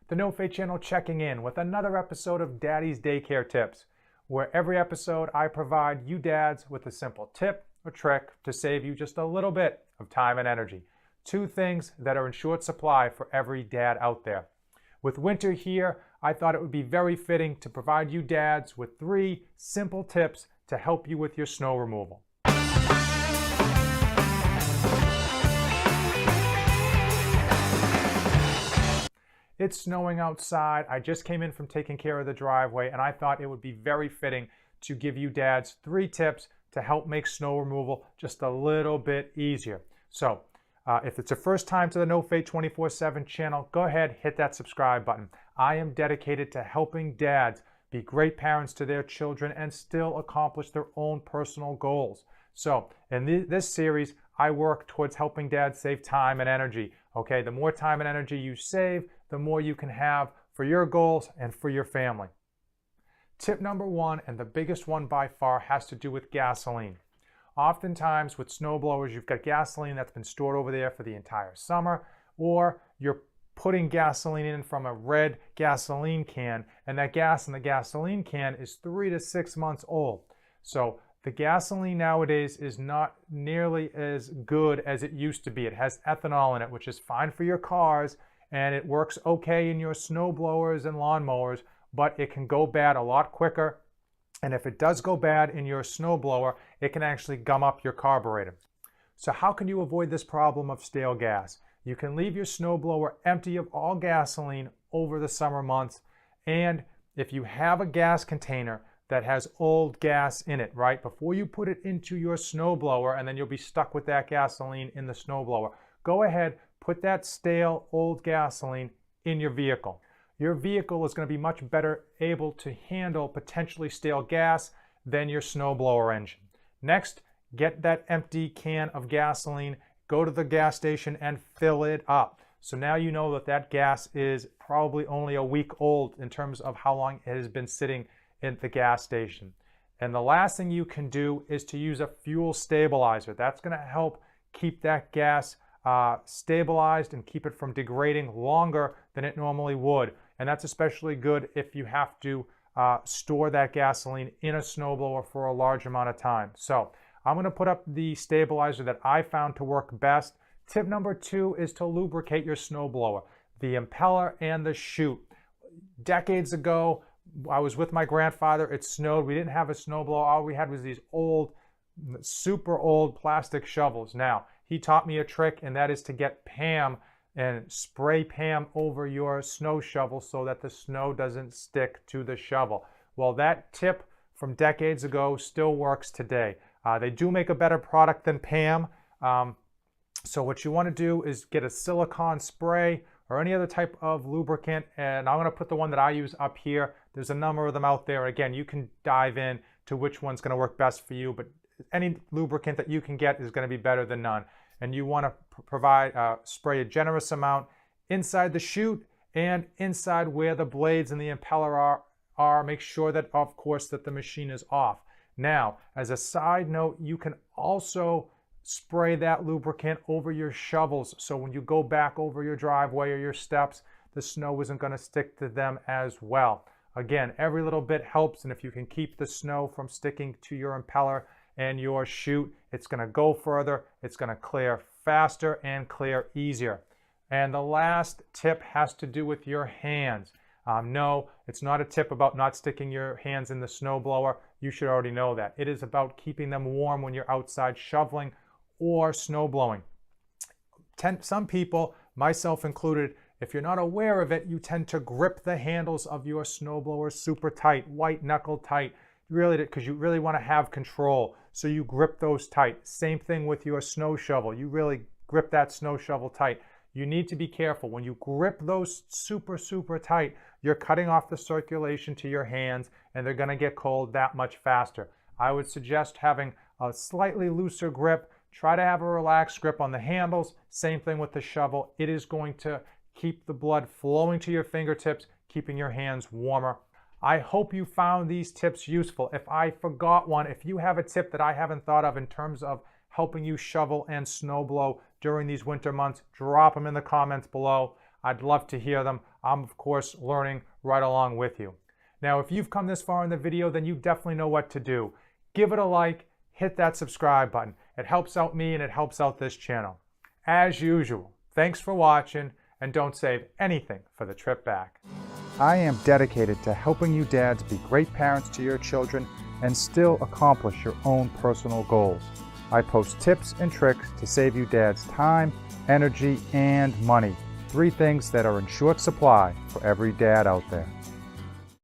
The No Fate channel checking in with another episode of Daddy's Daycare Tips, where every episode I provide you dads with a simple tip or trick to save you just a little bit of time and energy. Two things that are in short supply for every dad out there. With winter here, I thought it would be very fitting to provide you dads with 3 simple tips to help you with your snow removal. It's snowing outside. I just came in from taking care of the driveway, and I thought it would be very fitting to give you dads 3 tips to help make snow removal just a little bit easier. So if it's your first time to the No Fate 24/7 channel, go ahead, hit that subscribe button. I am dedicated to helping dads be great parents to their children and still accomplish their own personal goals. So in this series, I work towards helping dads save time and energy. Okay, the more time and energy you save, the more you can have for your goals and for your family. Tip number 1, and the biggest one by far, has to do with gasoline. Oftentimes with snowblowers, you've got gasoline that's been stored over there for the entire summer, or you're putting gasoline in from a red gasoline can, and that gas in the gasoline can is 3 to 6 months old. So the gasoline nowadays is not nearly as good as it used to be. It has ethanol in it, which is fine for your cars, and it works okay in your snow blowers and lawnmowers, but it can go bad a lot quicker. And if it does go bad in your snow blower, it can actually gum up your carburetor. So how can you avoid this problem of stale gas? You can leave your snow blower empty of all gasoline over the summer months. And if you have a gas container that has old gas in it, right, before you put it into your snow blower, and then you'll be stuck with that gasoline in the snow blower, go ahead, put that stale old gasoline in your vehicle. Your vehicle is going to be much better able to handle potentially stale gas than your snowblower engine. Next, get that empty can of gasoline, go to the gas station and fill it up. So now you know that that gas is probably only a week old in terms of how long it has been sitting in the gas station. And the last thing you can do is to use a fuel stabilizer. That's going to help keep that gas stabilized and keep it from degrading longer than it normally would. And that's especially good if you have to store that gasoline in a snowblower for a large amount of time. So I'm going to put up the stabilizer that I found to work best. Tip number 2 is to lubricate your snowblower, the impeller and the chute. Decades ago, I was with my grandfather. It snowed. We didn't have a snowblower. All we had was these old, super old plastic shovels. Now, he taught me a trick, and that is to get Pam and spray Pam over your snow shovel so that the snow doesn't stick to the shovel. Well, that tip from decades ago still works today. They do make a better product than Pam. So what you want to do is get a silicone spray or any other type of lubricant, and I'm going to put the one that I use up here. There's a number of them out there. Again, you can dive in to which one's going to work best for you, but any lubricant that you can get is going to be better than none. And you want to spray a generous amount inside the chute and inside where the blades and the impeller are. Make sure that, of course, that the machine is off. Now, as a side note, you can also spray that lubricant over your shovels, so when you go back over your driveway or your steps, the snow isn't going to stick to them as well. Again, every little bit helps, and if you can keep the snow from sticking to your impeller and your chute, it's going to go further, it's going to clear faster and clear easier. And the last tip has to do with your hands. No, it's not a tip about not sticking your hands in the snowblower. You should already know that. It is about keeping them warm when you're outside shoveling or snow blowing. Some people, myself included, if you're not aware of it, you tend to grip the handles of your snowblower super tight, white knuckle tight, really, because you really want to have control. So you grip those tight. Same thing with your snow shovel. You really grip that snow shovel tight. You need to be careful. When you grip those super, super tight, you're cutting off the circulation to your hands, and they're going to get cold that much faster. I would suggest having a slightly looser grip. Try to have a relaxed grip on the handles. Same thing with the shovel. It is going to keep the blood flowing to your fingertips, keeping your hands warmer. I hope you found these tips useful. If I forgot one, if you have a tip that I haven't thought of in terms of helping you shovel and snow blow during these winter months, drop them in the comments below. I'd love to hear them. I'm of course learning right along with you. Now, if you've come this far in the video, then you definitely know what to do. Give it a like, hit that subscribe button. It helps out me and it helps out this channel. As usual, thanks for watching, and don't save anything for the trip back. I am dedicated to helping you dads be great parents to your children and still accomplish your own personal goals. I post tips and tricks to save you dads time, energy, and money. 3 things that are in short supply for every dad out there.